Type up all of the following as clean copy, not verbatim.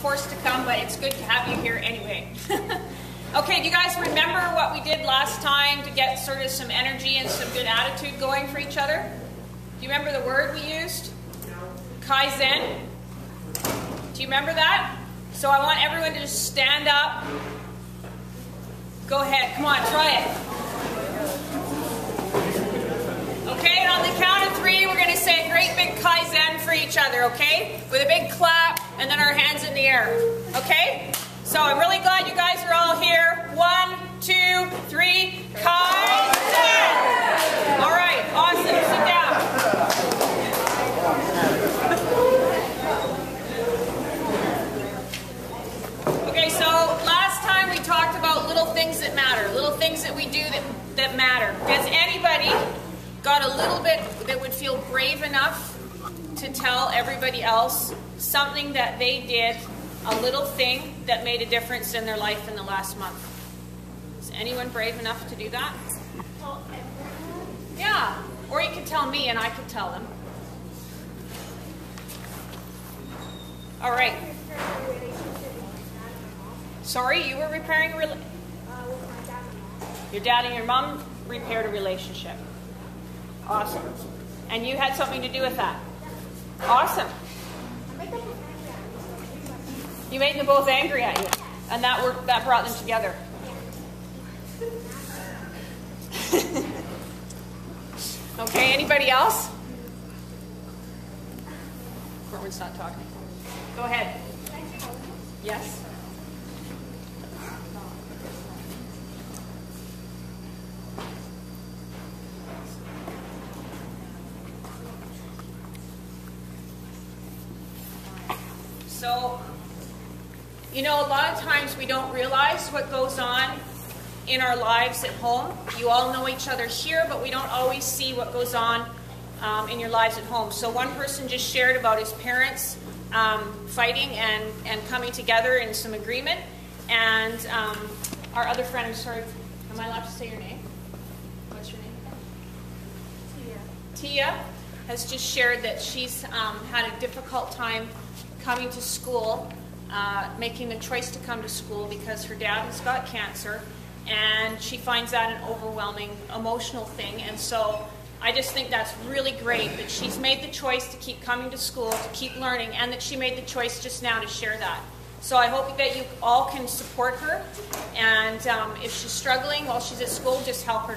forced to come, but it's good to have you here anyway. Okay, do you guys remember what we did last time to get sort of some energy and some good attitude going for each other? Do you remember the word we used? No. Kaizen. Do you remember that? So I want everyone to just stand up. Go ahead, come on, try it. Okay, and on the count of 3, we're going to say a great big Kaizen for each other, okay? With a big clap, and then our hands in the air, okay? So I'm really glad you guys are all here. 1, 2, 3, Kaizen! All right, awesome, sit down. Okay, so last time we talked about little things that matter, little things that we do that matter. Has anybody got a little bit that would feel brave enough to tell everybody else something that they did, a little thing that made a difference in their life in the last month? Is anyone brave enough to do that? Yeah, or you could tell me and I could tell them. All right. Sorry, you were repairing a relationship? Your dad and your mom repaired a relationship. Awesome. And you had something to do with that? Awesome. You made them both angry at you, and that brought them together. Okay, anybody else? Corwin's not talking. Go ahead. Yes? So, you know, a lot of times we don't realize what goes on in our lives at home. You all know each other here, but we don't always see what goes on in your lives at home. So one person just shared about his parents fighting and coming together in some agreement. And our other friend, I'm sorry, am I allowed to say your name? What's your name again? Tia has just shared that she's had a difficult time coming to school, making the choice to come to school because her dad has got cancer, and she finds that an overwhelming emotional thing. And so I just think that's really great that she's made the choice to keep coming to school, to keep learning, and that she made the choice just now to share that. So I hope that you all can support her, and if she's struggling while she's at school, just help her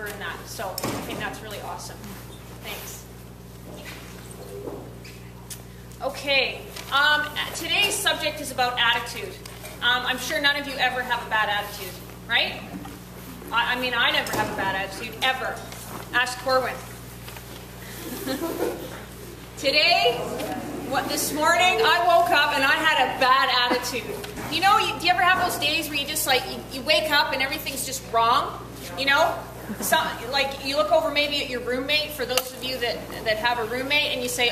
in that. So I think that's really awesome. Thanks. Okay, today's subject is about attitude. I'm sure none of you ever have a bad attitude, right? I mean, I never have a bad attitude, ever. Ask Corwin. Today, this morning, I woke up and I had a bad attitude. You know, do you ever have those days where you just like, you wake up and everything's just wrong? You know? Like you look over maybe at your roommate, for those of you that have a roommate, and you say,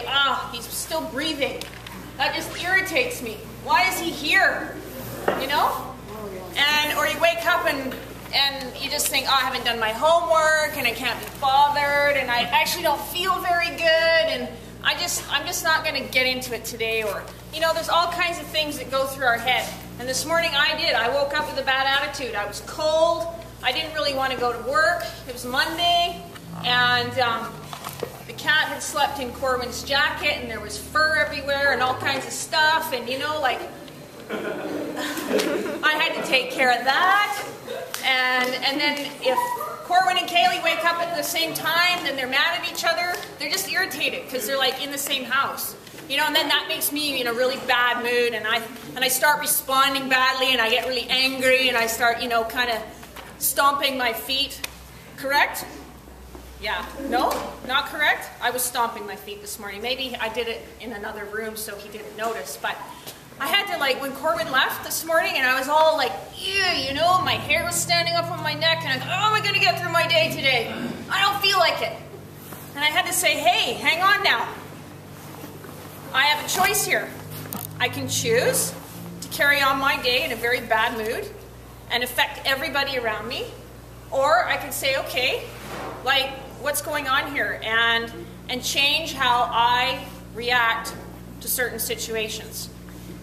he's still breathing. That just irritates me. Why is he here? You know? Or you wake up and you just think, I haven't done my homework, and I can't be bothered, and I actually don't feel very good, and I'm just not going to get into it today. Or, you know, there's all kinds of things that go through our head. And this morning I did. I woke up with a bad attitude. I was cold. I didn't really want to go to work. It was Monday, and the cat had slept in Corwin's jacket, and there was fur everywhere and all kinds of stuff, and you know, like, I had to take care of that. And then if Corwin and Kaylee wake up at the same time, then they're mad at each other. They're just irritated because they're like in the same house. You know, and then that makes me in a really bad mood, and I start responding badly, and I get really angry, and I start, you know, kind of stomping my feet. Correct? Yeah. No? Not correct? I was stomping my feet this morning. Maybe I did it in another room so he didn't notice. But I had to, like, when Corwin left this morning, and I was all like, ew, you know, my hair was standing up on my neck, and I thought, how am I going to get through my day today? I don't feel like it. And I had to say, hey, hang on now. I have a choice here. I can choose to carry on my day in a very bad mood and affect everybody around me, or I can say, okay, like, what's going on here, and change how I react to certain situations.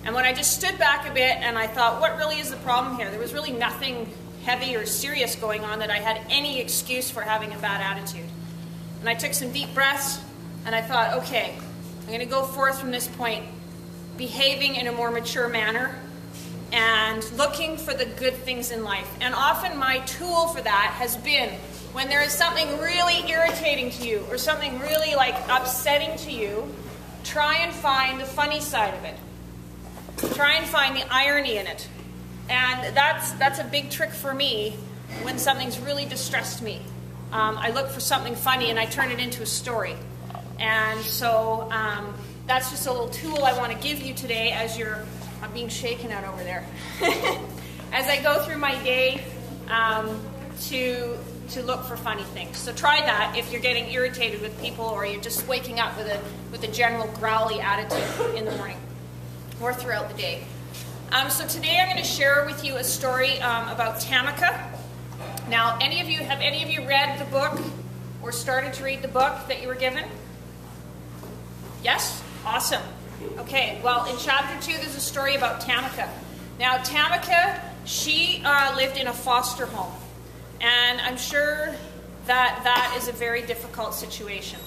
And when I just stood back a bit and I thought, what really is the problem here? There was really nothing heavy or serious going on that I had any excuse for having a bad attitude. And I took some deep breaths and I thought, okay, I'm going to go forth from this point behaving in a more mature manner and looking for the good things in life. And often my tool for that has been when there is something really irritating to you or something really like upsetting to you, try and find the funny side of it. Try and find the irony in it. And that's a big trick for me when something's really distressed me. I look for something funny and I turn it into a story. And so that's just a little tool I want to give you today as I'm being shaken out over there. As I go through my day to look for funny things. So try that if you're getting irritated with people or you're just waking up with a general growly attitude in the morning or throughout the day. So today I'm going to share with you a story about Tamika. Now, have any of you read the book or started to read the book that you were given? Yes? Awesome. Okay, well, in chapter 2 there's a story about Tamika. Now, Tamika, she lived in a foster home. And I'm sure that is a very difficult situation.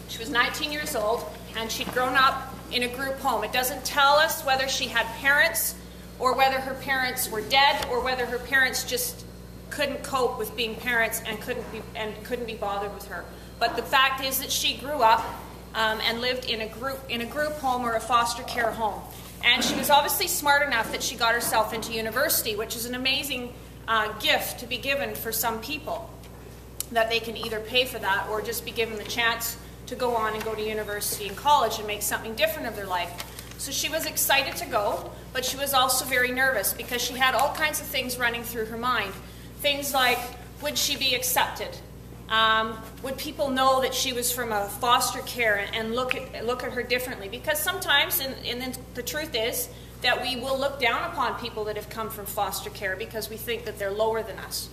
She was 19 years old and she'd grown up in a group home. It doesn't tell us whether she had parents or whether her parents were dead or whether her parents just couldn't cope with being parents and couldn't be bothered with her. But the fact is that she grew up and lived in a group home or a foster care home. And she was obviously smart enough that she got herself into university, which is an amazing gift to be given for some people, that they can either pay for that or just be given the chance to go on and go to university and college and make something different of their life. So she was excited to go, but she was also very nervous because she had all kinds of things running through her mind. Things like, would she be accepted? Would people know that she was from a foster care and look at her differently? Because sometimes, and the truth is, that we will look down upon people that have come from foster care because we think that they're lower than us.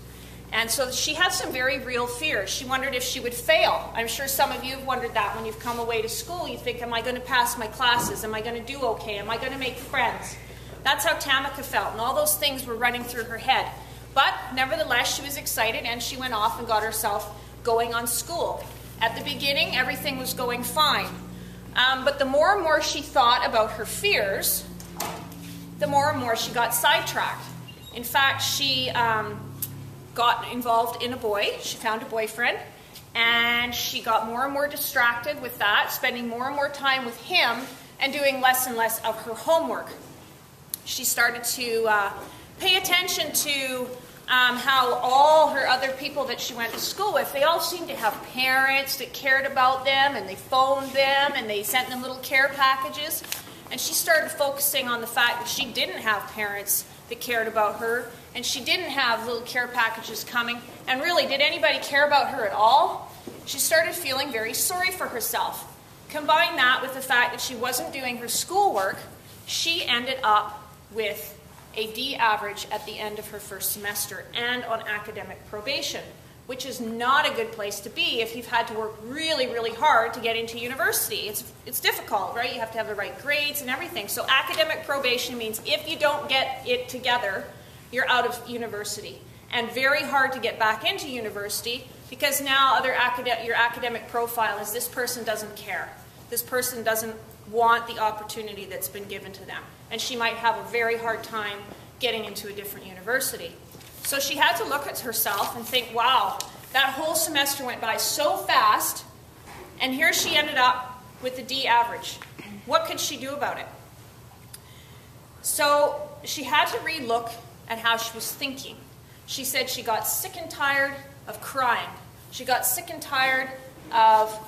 And so she had some very real fears. She wondered if she would fail. I'm sure some of you have wondered that when you've come away to school. You think, am I going to pass my classes? Am I going to do okay? Am I going to make friends? That's how Tamika felt, and all those things were running through her head. But nevertheless, she was excited, and she went off and got herself going on school. At the beginning, everything was going fine. But the more and more she thought about her fears, the more and more she got sidetracked. In fact, she got involved in a boy. She found a boyfriend, and she got more and more distracted with that, spending more and more time with him and doing less and less of her homework. She started to pay attention to how all her other people that she went to school with, they all seemed to have parents that cared about them, and they phoned them, and they sent them little care packages. And she started focusing on the fact that she didn't have parents that cared about her, and she didn't have little care packages coming. And really, did anybody care about her at all? She started feeling very sorry for herself. Combine that with the fact that she wasn't doing her schoolwork, she ended up with a D average at the end of her first semester and on academic probation, which is not a good place to be if you've had to work really, really hard to get into university. It's difficult, right? You have to have the right grades and everything. So academic probation means if you don't get it together, you're out of university. And very hard to get back into university because now your academic profile is this person doesn't care. This person doesn't want the opportunity that's been given to them. And she might have a very hard time getting into a different university. So she had to look at herself and think, wow, that whole semester went by so fast, and here she ended up with a D average. What could she do about it? So she had to re-look at how she was thinking. She said she got sick and tired of crying. She got sick and tired of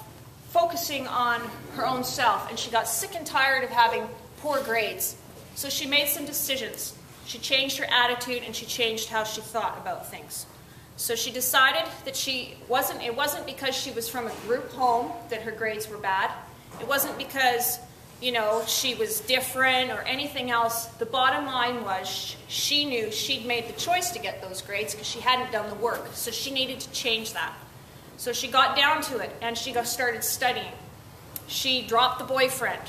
focusing on her own self, and she got sick and tired of having poor grades. So she made some decisions. She changed her attitude, and she changed how she thought about things. So she decided that it wasn't because she was from a group home that her grades were bad. It wasn't because, she was different or anything else. The bottom line was she knew she'd made the choice to get those grades because she hadn't done the work. So she needed to change that. So she got down to it, and she started studying. She dropped the boyfriend,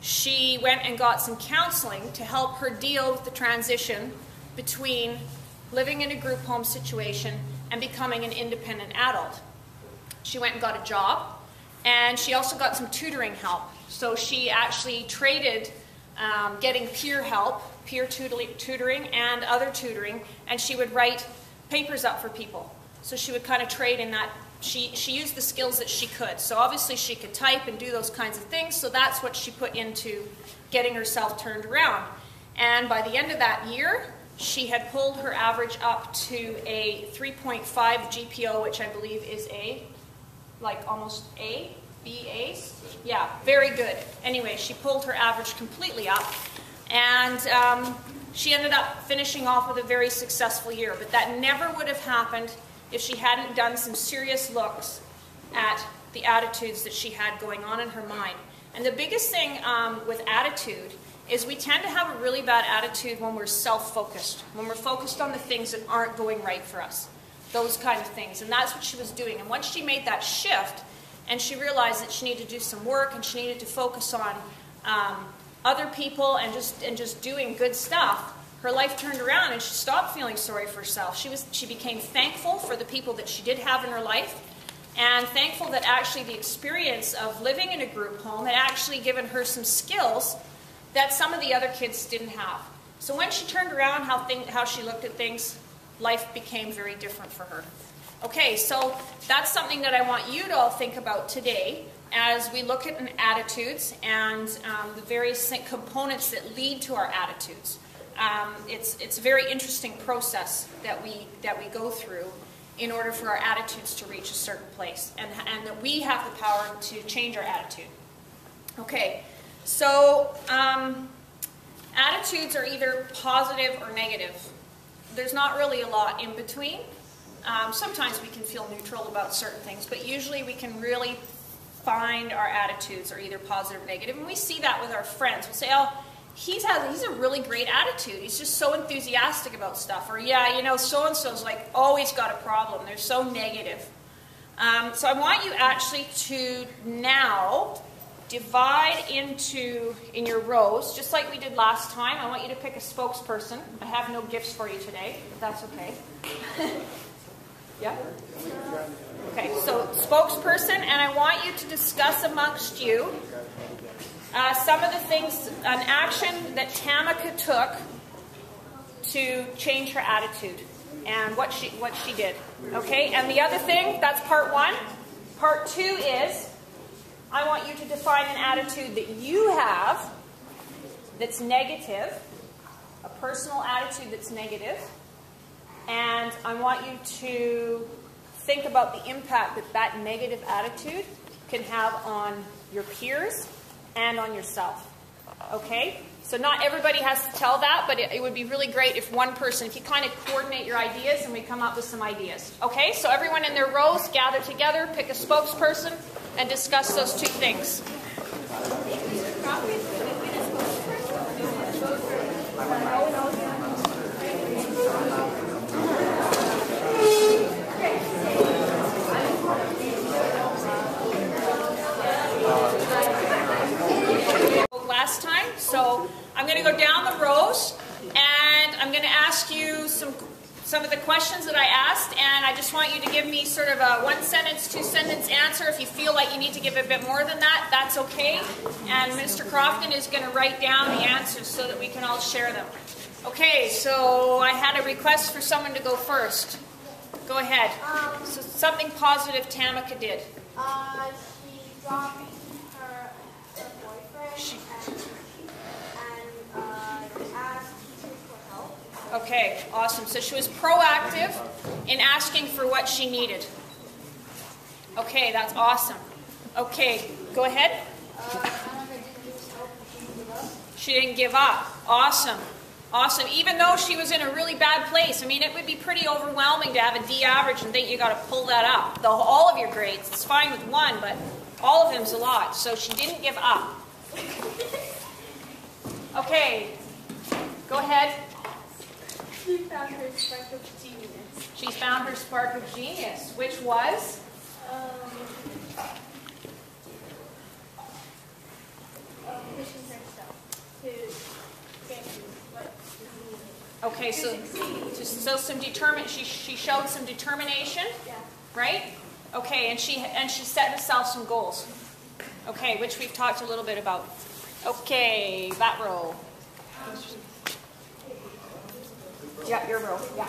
she went and got some counseling to help her deal with the transition between living in a group home situation and becoming an independent adult. She went and got a job, and she also got some tutoring help. So she actually traded getting peer help, peer tutoring and other tutoring, and she would write papers up for people. So she would kind of trade in that. She used the skills that she could. So obviously she could type and do those kinds of things, so that's what she put into getting herself turned around. And by the end of that year, she had pulled her average up to a 3.5 GPO, which I believe is almost A, B, A's. Yeah, very good. Anyway, she pulled her average completely up, and she ended up finishing off with a very successful year. But that never would have happened if she hadn't done some serious looks at the attitudes that she had going on in her mind. And the biggest thing with attitude is we tend to have a really bad attitude when we're self-focused, when we're focused on the things that aren't going right for us, those kind of things. And that's what she was doing. And once she made that shift, and she realized that she needed to do some work, and she needed to focus on other people and just doing good stuff, her life turned around, and she stopped feeling sorry for herself. She became thankful for the people that she did have in her life, and thankful that actually the experience of living in a group home had actually given her some skills that some of the other kids didn't have. So when she turned around how she looked at things, life became very different for her. Okay, so that's something that I want you to all think about today as we look at attitudes and the various components that lead to our attitudes. It's a very interesting process that we go through in order for our attitudes to reach a certain place, and that we have the power to change our attitude. Okay, so attitudes are either positive or negative. There's not really a lot in between. Sometimes we can feel neutral about certain things, but usually we can really find our attitudes are either positive or negative, and we see that with our friends. We'll say, oh, he's a really great attitude. He's just so enthusiastic about stuff. Or, yeah, you know, so-and-so's like always got a problem. They're so negative. So I want you actually to now divide in your rows, just like we did last time. I want you to pick a spokesperson. I have no gifts for you today, but that's okay. Yeah? Okay, so spokesperson, and I want you to discuss amongst you some of the things, an action that Tamika took to change her attitude and what she did. Okay, and the other thing, that's part one. Part two is, I want you to define an attitude that you have that's negative, a personal attitude that's negative, and I want you to think about the impact that that negative attitude can have on your peers and on yourself. Okay? So not everybody has to tell that, but it would be really great if one person, if you kind of coordinate your ideas and we come up with some ideas. Okay? So everyone in their rows, gather together, pick a spokesperson, and discuss those two things. Last time, so I'm going to go down the rows and I'm going to ask you some of the questions that I asked, and I just want you to give me sort of a 1 sentence, 2 sentence answer. If you feel like you need to give a bit more than that, that's okay. And Mr. Crofton is going to write down the answers so that we can all share them. Okay, so I had a request for someone to go first. Go ahead. So something positive Tamika did. She dropped her boyfriend and asked teachers for help. Okay, awesome. So she was proactive in asking for what she needed. Okay, that's awesome. Okay, go ahead. She didn't give up. Awesome. Awesome. Even though she was in a really bad place. I mean, it would be pretty overwhelming to have a D average and think you got to pull that up. All of your grades. It's fine with one, but all of them's a lot. So she didn't give up. Okay. Go ahead. She found her spark of genius. She found her spark of genius, which was? pushing herself to get what is needed. Okay, so she showed some determination, Yeah. right? Okay, and she set herself some goals. Okay, which we've talked a little bit about. Okay, that row. Yeah, your row. Yeah.